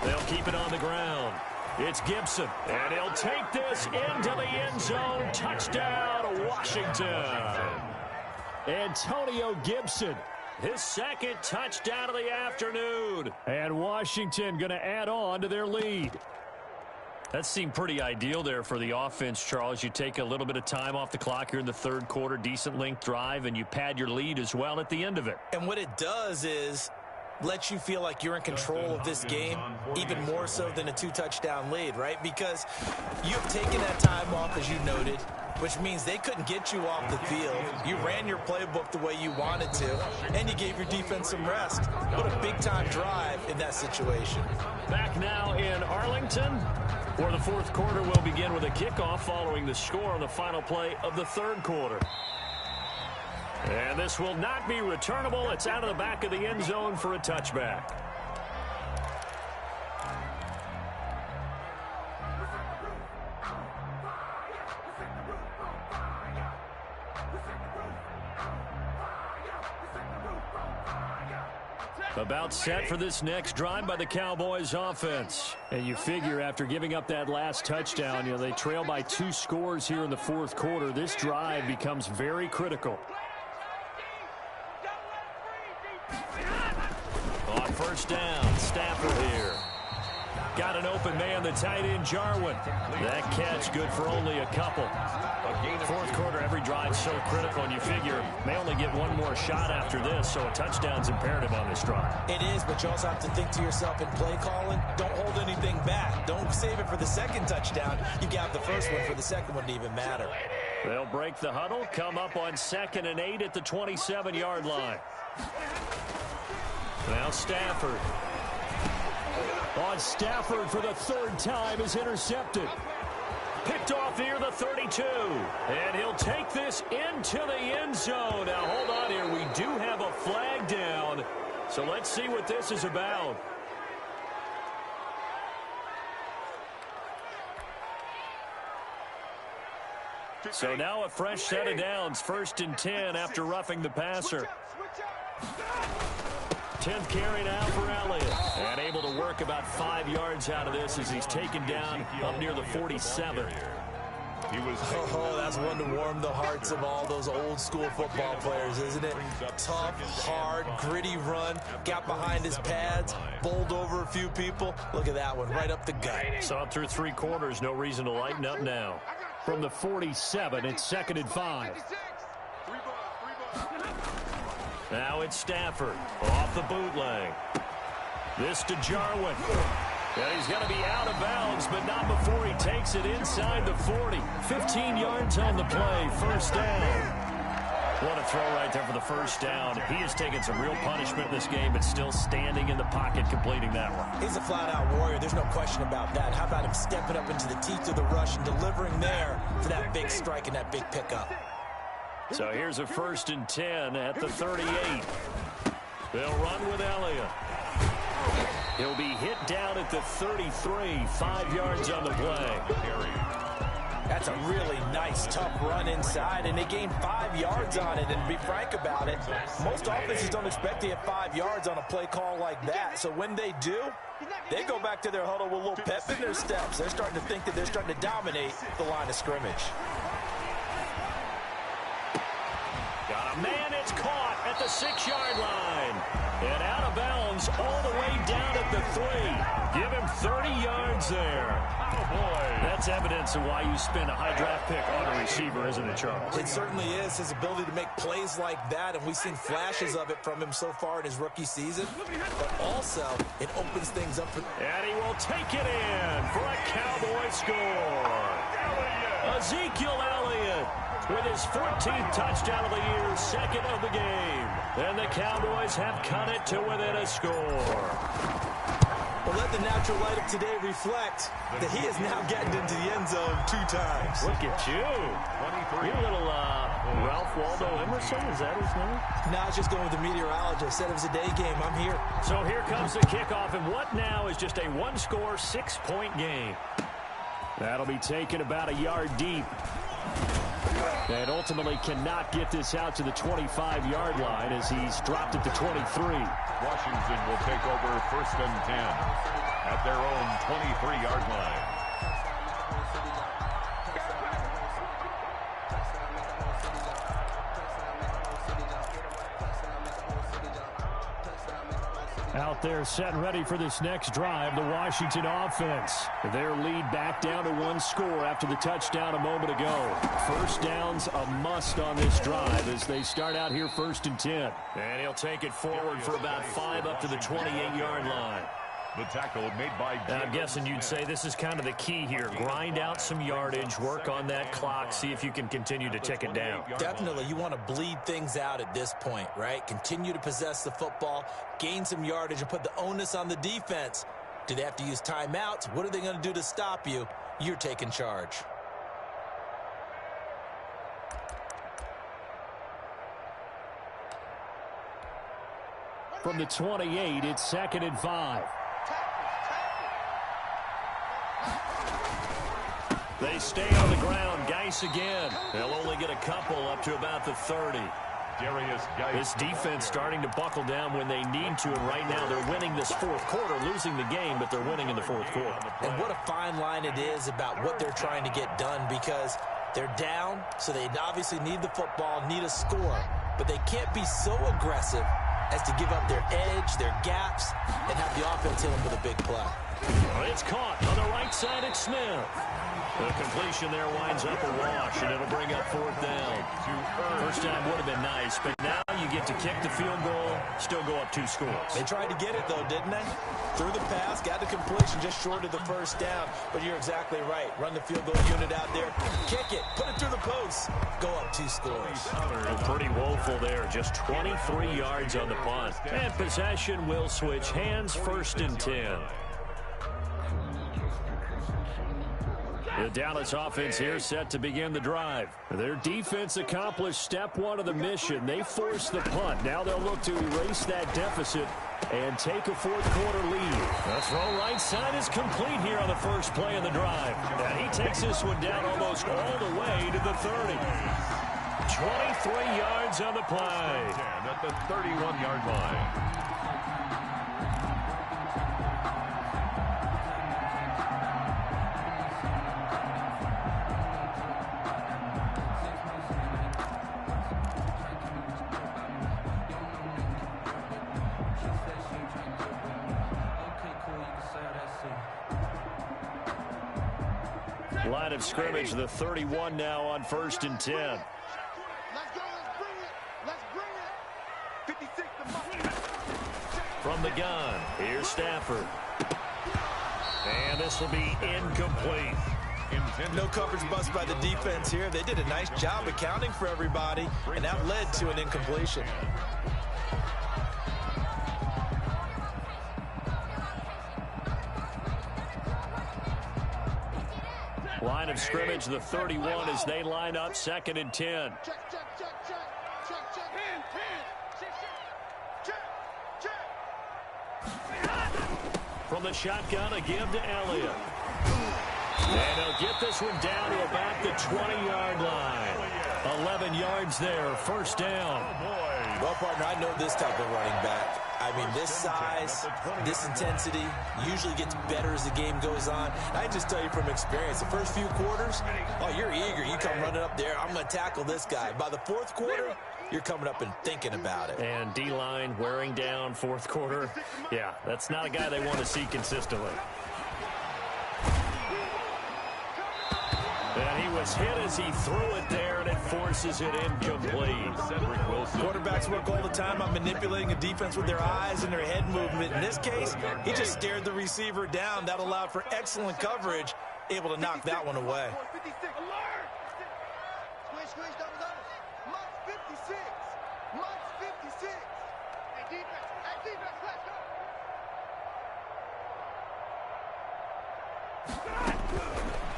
They'll keep it on the ground. It's Gibson, and he'll take this into the end zone. Touchdown, Washington. Antonio Gibson, his 2nd touchdown of the afternoon. And Washington going to add on to their lead. That seemed pretty ideal there for the offense, Charles. You take a little bit of time off the clock here in the 3rd quarter, decent length drive, and you pad your lead as well at the end of it. And what it does is lets you feel like you're in control of this game even more so than a 2-touchdown lead, right? Because you've taken that time off, as you noted, which means they couldn't get you off the field. You ran your playbook the way you wanted to, and you gave your defense some rest. What a big-time drive in that situation. Back now in Arlington, where the 4th quarter will begin with a kickoff following the score on the final play of the 3rd quarter. And this will not be returnable. It's out of the back of the end zone for a touchback. About set for this next drive by the Cowboys offense. And you figure after giving up that last touchdown, they trail by 2 scores here in the fourth quarter. This drive becomes very critical. On first down, Stafford here. Got an open man, the tight end, Jarwin. That catch good for only a couple. Fourth quarter, every drive so critical, and you figure may only get one more shot after this, so a touchdown's imperative on this drive. It is, but you also have to think to yourself in play calling, don't hold anything back. Don't save it for the second touchdown. You got the first one for the second one to even matter. They'll break the huddle, come up on 2nd and 8 at the 27-yard line. Now Stafford. On Stafford for the 3rd time is intercepted. Picked off near the 32. And he'll take this into the end zone. Now, hold on here. We do have a flag down. So let's see what this is about. So now a fresh set of downs. 1st and 10 after roughing the passer. 10th carry now for Elliott. And able to work about 5 yards out of this as he's taken down up near the 47. That's one to warm the hearts of all those old school football players, isn't it? Tough, hard, gritty run. Got behind his pads, bowled over a few people. Look at that one, right up the gut. Saw through 3 quarters, no reason to lighten up now. From the 47, it's 2nd and 5. Now it's Stafford off the bootleg. This to Jarwin. And he's going to be out of bounds, but not before he takes it inside the 40. 15 yards on the play, 1st down. What a throw right there for the 1st down. He has taken some real punishment in this game, but still standing in the pocket completing that one. He's a flat-out warrior. There's no question about that. How about him stepping up into the teeth of the rush and delivering there for that big strike and that big pickup? So here's a 1st and 10 at the 38. They'll run with Elliott. He'll be hit down at the 33, 5 yards on the play. That's a really nice, tough run inside, and they gained 5 yards on it. And to be frank about it, most offenses don't expect to get 5 yards on a play call like that. So when they do, they go back to their huddle with a little pep in their steps. They're starting to think that they're starting to dominate the line of scrimmage. Got a man, it's caught at the 6-yard line. And out of bounds all the way down at the 3. Give him 30 yards there. Oh, boy. That's evidence of why you spend a high draft pick on a receiver, isn't it, Charles? It certainly is. His ability to make plays like that, and we've seen flashes of it from him so far in his rookie season. But also, it opens things up for... And he will take it in for a Cowboy score. Ezekiel Elliott with his 14th touchdown of the year, 2nd of the game. And the Cowboys have cut it to within a score. Well, let the natural light of today reflect that he is now getting into the end zone 2 times. Look at you. You're a little Ralph Waldo Emerson, is that his name? No, I was just going with the meteorologist. Said it was a day game. I'm here. So here comes the kickoff, and what now is just a 1-score, 6-point game. That'll be taken about a yard deep. And ultimately cannot get this out to the 25-yard line as he's dropped at the 23. Washington will take over 1st and 10 at their own 23-yard line. Out there set and ready for this next drive, the Washington offense. Their lead back down to 1 score after the touchdown a moment ago. 1st down's a must on this drive as they start out here 1st and 10. And he'll take it forward for about 5 up to the 28-yard line. The tackle made by... I'm guessing you'd say this is kind of the key here. Grind out some yardage, work on that clock, see if you can continue to tick it down. Definitely, you want to bleed things out at this point, right? Continue to possess the football, gain some yardage, and put the onus on the defense. Do they have to use timeouts? What are they going to do to stop you? You're taking charge. From the 28, it's 2nd and 5. They stay on the ground. Geis again. They'll only get a couple up to about the 30. This defense starting to buckle down when they need to, and right now they're winning this fourth quarter, losing the game, but they're winning in the fourth quarter. And what a fine line it is about what they're trying to get done, because they're down, so they obviously need the football, need a score, but they can't be so aggressive as to give up their edge, their gaps, and have the offense hit them with a big play. It's caught on the right side. It's Smith. The completion there winds up a wash, and it'll bring up fourth down. First time would have been nice, but now you get to kick the field goal, still go up 2 scores. They tried to get it, though, didn't they? Threw the pass, got the completion just short of the first down. But you're exactly right. Run the field goal unit out there, kick it, put it through the post, go up 2 scores. Oh, pretty woeful there. Just 23 yards on the punt. And possession will switch hands, 1st and 10. The Dallas offense here set to begin the drive. Their defense accomplished step 1 of the mission. They forced the punt. Now they'll look to erase that deficit and take a fourth quarter lead. The throw right side is complete here on the first play of the drive. And he takes this one down almost all the way to the 30. 23 yards on the play. At the 31-yard line. Line of scrimmage, the 31 now on 1st and 10. Let's go, let's bring it. Let's bring it. 56 to From the gun, here's Stafford. And this will be incomplete. No coverage bust by the defense here. They did a nice job accounting for everybody, and that led to an incompletion. Line of scrimmage, the 31 as they line up 2nd and 10. check. Check. 10. Check. From the shotgun, a give to Elliott. And he'll get this one down to about the 20-yard line. 11 yards there, 1st down. Well, partner, I know this type of running back. I mean, this size, this intensity usually gets better as the game goes on. I can just tell you from experience, the first few quarters, oh, you're eager. You come running up there, I'm going to tackle this guy. By the 4th quarter, you're coming up and thinking about it. And D-line wearing down 4th quarter. Yeah, that's not a guy they want to see consistently. And he was hit as he threw it there, and it forces it incomplete. Quarterbacks work all the time on manipulating a defense with their eyes and their head movement. In this case, he just stared the receiver down. That allowed for excellent coverage, able to knock that one away. 56. Alert! Squish, double. Month 56. Month 56. Hey, defense, let's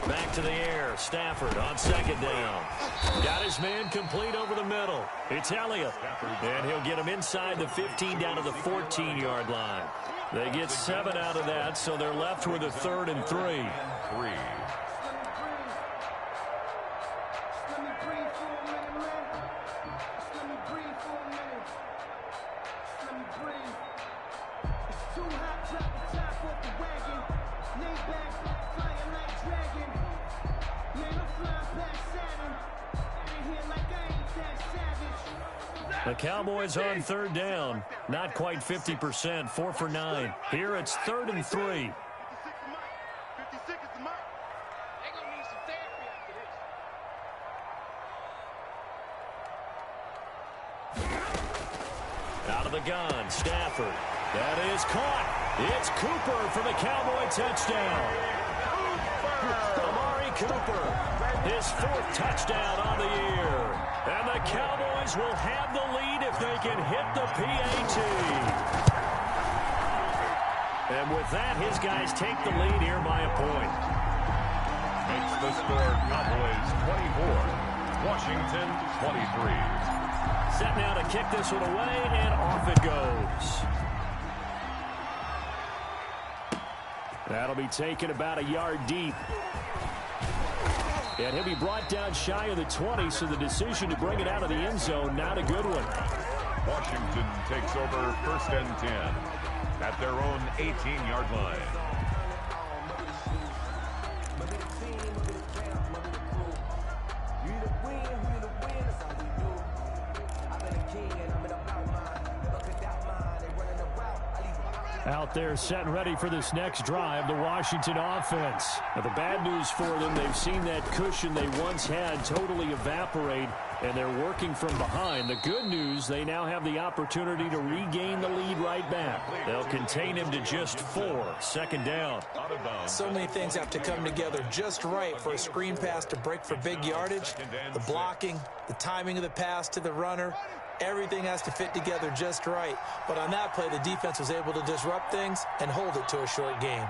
go. Back to the air. Stafford on 2nd down. Got his man complete over the middle. It's Elliott. And he'll get him inside the 15 down to the 14-yard line. They get 7 out of that, so they're left with a 3rd and 3. The Cowboys on 3rd down. Not quite 50%, 4 for 9. Here it's 3rd and 3. 56 is the mark. They're going to need some therapy after this. Out of the gun, Stafford. That is caught. It's Cooper for the Cowboy touchdown. Amari Cooper, his 4th touchdown on the year. And the Cowboys will have the lead if they can hit the PAT. And with that, his guys take the lead here by a point. Makes the score Cowboys 24, Washington 23. Set now to kick this one away, and off it goes. That'll be taken about a yard deep. And he'll be brought down shy of the 20, so the decision to bring it out of the end zone, not a good one. Washington takes over 1st and 10 at their own 18-yard line. Out there set and ready for this next drive, the Washington offense. Now, the bad news for them, they've seen that cushion they once had totally evaporate, and they're working from behind. The good news, they now have the opportunity to regain the lead right back. They'll contain him to just 4. 2nd down. So many things have to come together just right for a screen pass to break for big yardage. The blocking, the timing of the pass to the runner, everything has to fit together just right. But on that play, the defense was able to disrupt things and hold it to a short game.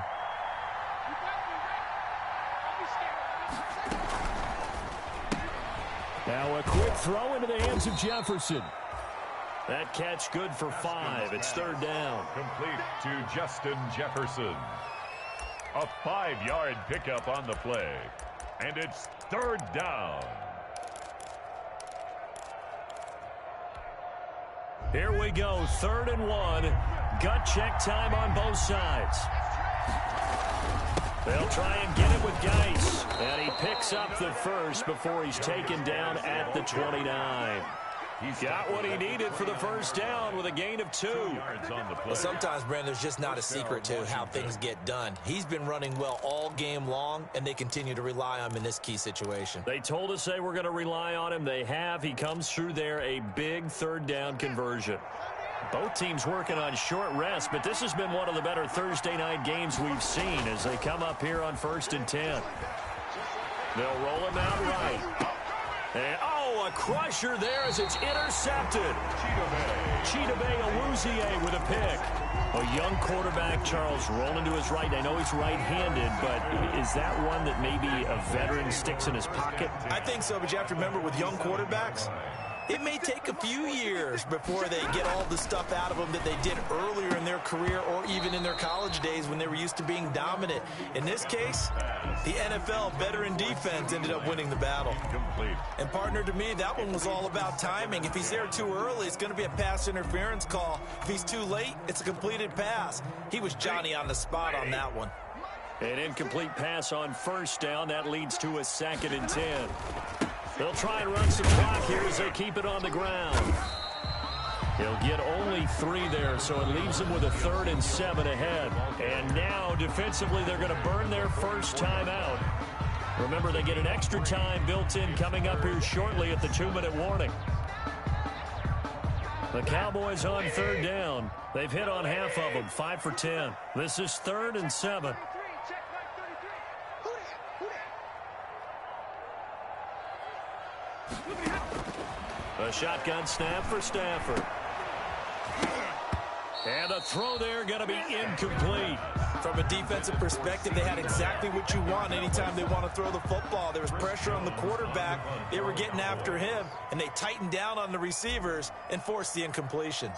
Now a quick throw into the hands of Jefferson. That catch good for 5. It's 3rd down. Complete to Justin Jefferson. A 5-yard pickup on the play. And it's 3rd down. Here we go, 3rd and 1. Gut check time on both sides. They'll try and get it with Geis. And he picks up the first before he's taken down at the 29. He's got what he needed for the 1st down with a gain of 2. Well, sometimes, Brandon, there's just not a secret to how things get done. He's been running well all game long, and they continue to rely on him in this key situation. They told us they were going to rely on him. They have. He comes through there, a big 3rd down conversion. Both teams working on short rest, but this has been one of the better Thursday night games we've seen as they come up here on 1st and 10. They'll roll him out right. And, a crusher there as it's intercepted. Chidobe Awuzie with a pick. A young quarterback, Charles, rolling to his right. I know he's right-handed, but is that one that maybe a veteran sticks in his pocket? I think so, but you have to remember with young quarterbacks, it may take a few years before they get all the stuff out of them that they did earlier in their career or even in their college days when they were used to being dominant. In this case, the NFL veteran defense ended up winning the battle. And, partner, to me, that one was all about timing. If he's there too early, it's going to be a pass interference call. If he's too late, it's a completed pass. He was Johnny on the spot on that one. An incomplete pass on 1st down. That leads to a 2nd and 10. They'll try and run some clock here as they keep it on the ground. He'll get only 3 there, so it leaves them with a 3rd and 7 ahead. And now, defensively, they're going to burn their first time out. Remember, they get an extra time built in coming up here shortly at the 2-minute warning. The Cowboys on 3rd down. They've hit on half of them, 5 for 10. This is 3rd and 7. A shotgun snap for Stafford. And a throw there going to be incomplete. From a defensive perspective, they had exactly what you want anytime they want to throw the football. There was pressure on the quarterback. They were getting after him, and they tightened down on the receivers and forced the incompletion.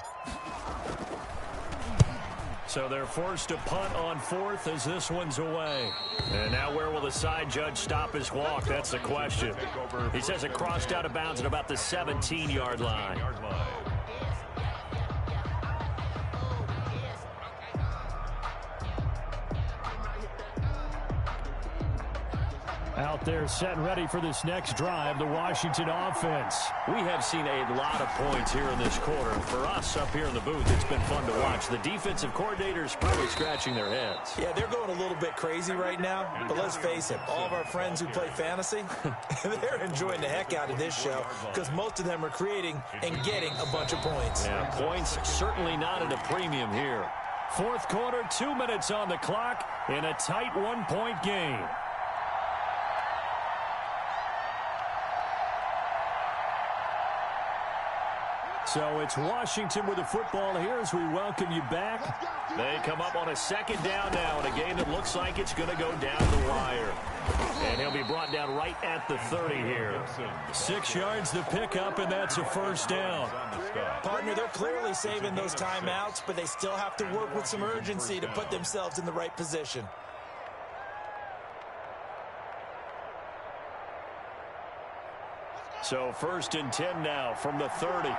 So they're forced to punt on 4th as this one's away. And now where will the side judge stop his walk? That's the question. He says it crossed out of bounds at about the 17-yard line. Out there set and ready for this next drive, the Washington offense. We have seen a lot of points here in this quarter. For us up here in the booth, it's been fun to watch. The defensive coordinators probably scratching their heads. Yeah, they're going a little bit crazy right now. But let's face it, all of our friends who play fantasy, they're enjoying the heck out of this show because most of them are creating and getting a bunch of points. Yeah, points certainly not at a premium here. 4th quarter, 2 minutes on the clock in a tight 1-point game. So it's Washington with the football here as we welcome you back. They come up on a 2nd down now in a game that looks like it's going to go down the wire. And he'll be brought down right at the 30 here. 6 yards to pick up, and that's a 1st down. Partner, they're clearly saving those timeouts, but they still have to work with some urgency to put themselves in the right position. So 1st and 10 now from the 30.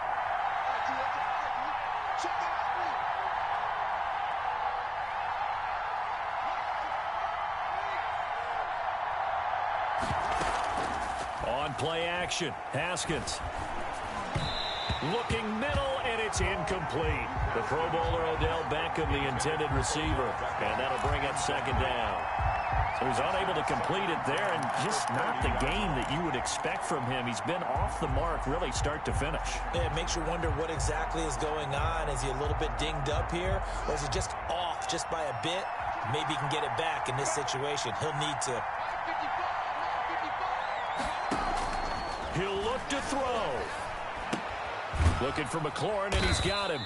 On play action, Haskins. Looking middle, and it's incomplete. The Pro Bowler Odell Beckham, the intended receiver. And that'll bring up 2nd down. So he's unable to complete it there, and just not the game that you would expect from him. He's been off the mark really start to finish. Yeah, it makes you wonder what exactly is going on. Is he a little bit dinged up here, or is he just off just by a bit? Maybe he can get it back in this situation. He'll need to. He'll look to throw. Looking for McLaurin, and he's got him.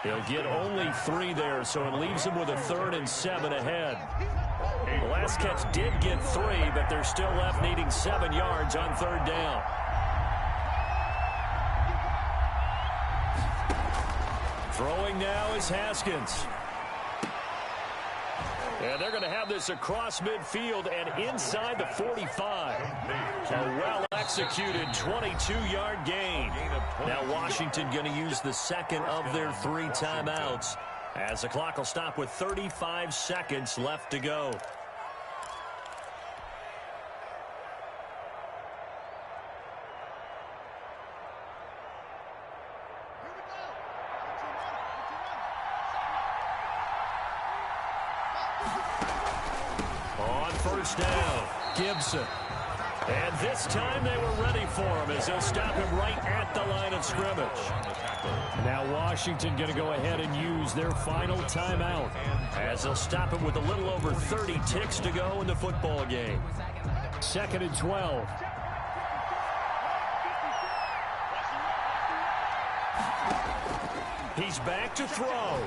He'll get only 3 there, so it leaves him with a 3rd and 7 ahead. The last catch did get 3, but they're still left needing 7 yards on 3rd down. Throwing now is Haskins. And they're going to have this across midfield and inside the 45. A well-executed 22-yard gain. Now Washington going to use the 2nd of their 3 timeouts as the clock will stop with 35 seconds left to go. On 1st down, Gibson. And this time they were ready for him as they'll stop him right at the line of scrimmage. Now Washington going to go ahead and use their final timeout as they'll stop him with a little over 30 ticks to go in the football game. 2nd and 12. He's back to throw.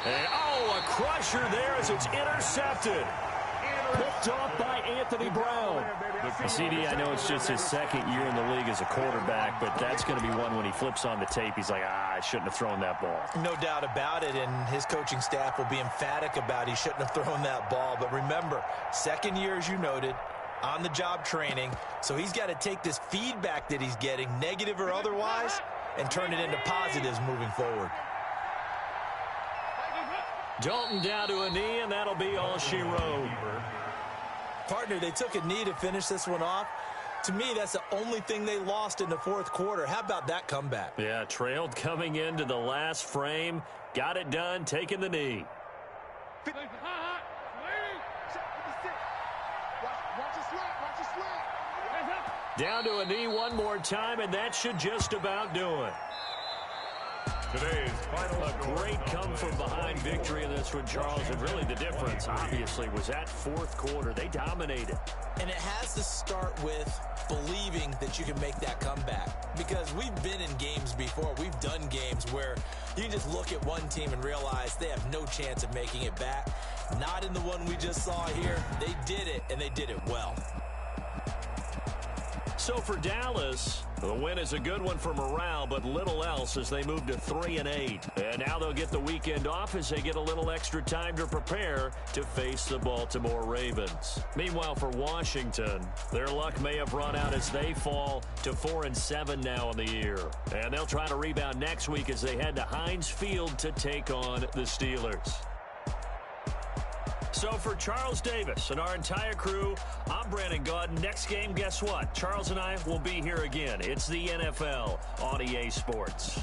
And, a crusher there as it's intercepted. Picked off by Anthony Brown. CD, I know it's just his 2nd year in the league as a quarterback, but that's going to be one when he flips on the tape. He's like, I shouldn't have thrown that ball. No doubt about it, and his coaching staff will be emphatic about he shouldn't have thrown that ball. But remember, 2nd year, as you noted, on-the-job training, so he's got to take this feedback that he's getting, negative or otherwise, and turn it into positives moving forward. Dalton down to a knee, and that'll be all she wrote. Partner, they took a knee to finish this one off. To me, that's the only thing they lost in the 4th quarter. How about that comeback? Yeah, trailed coming into the last frame. Got it done, taking the knee. Down to a knee one more time, and that should just about do it. Today's final a great come-from-behind victory in this one, Charles. And really the difference, obviously, was that 4th quarter. They dominated. And it has to start with believing that you can make that comeback. Because we've been in games before. We've done games where you can just look at one team and realize they have no chance of making it back. Not in the one we just saw here. They did it, and they did it well. So for Dallas, the win is a good one for morale, but little else as they move to 3-8. And now they'll get the weekend off as they get a little extra time to prepare to face the Baltimore Ravens. Meanwhile, for Washington, their luck may have run out as they fall to 4-7 now in the year. And they'll try to rebound next week as they head to Heinz Field to take on the Steelers. So for Charles Davis and our entire crew, I'm Brandon Gaudin. Next game, guess what? Charles and I will be here again. It's the NFL on EA Sports.